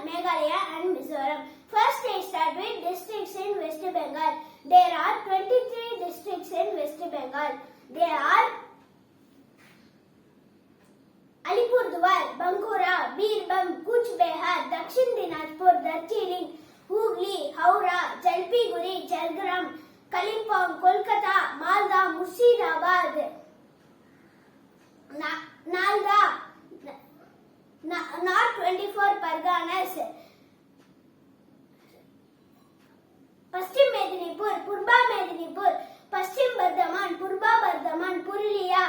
Meghalaya and Mizoram. First I start with districts in West Bengal. There are 23 districts in West Bengal. They are Alipurduar, Bankura, Birbhum, Kuch Behar, Dakshin Dinajpur, Darjeeling, Hooghly, Howrah, Jalpaiguri, Jhargram, Kalimpong, Kolkata, Malda, Murshidabad, Nalda, North 24 Parganas, Paschim Medinipur, Purba Medinipur, Paschim Bardhaman, Purba Bardhaman, Purulia,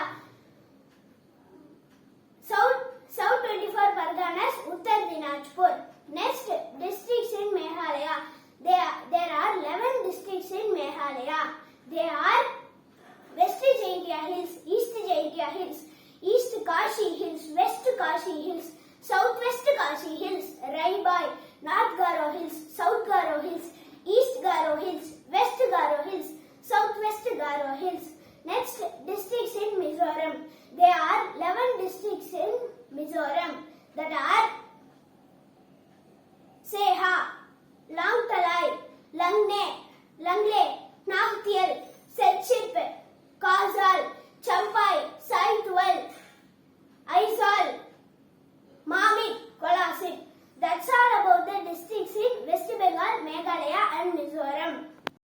South 24 Parganas, Uttar Dinajpur. Next, districts in Meghalaya. There are 11 districts in Meghalaya. They are West Jaintia Hills, East Jaintia Hills, East Kashi Hills, West Kashi Hills, Southwest Kashi Hills, Raibai, North Garo Hills, South Garo Hills, East Garo Hills, West Garo Hills, Southwest Garo Hills. Next, districts in Mizoram. There are 11 districts in Mizoram that are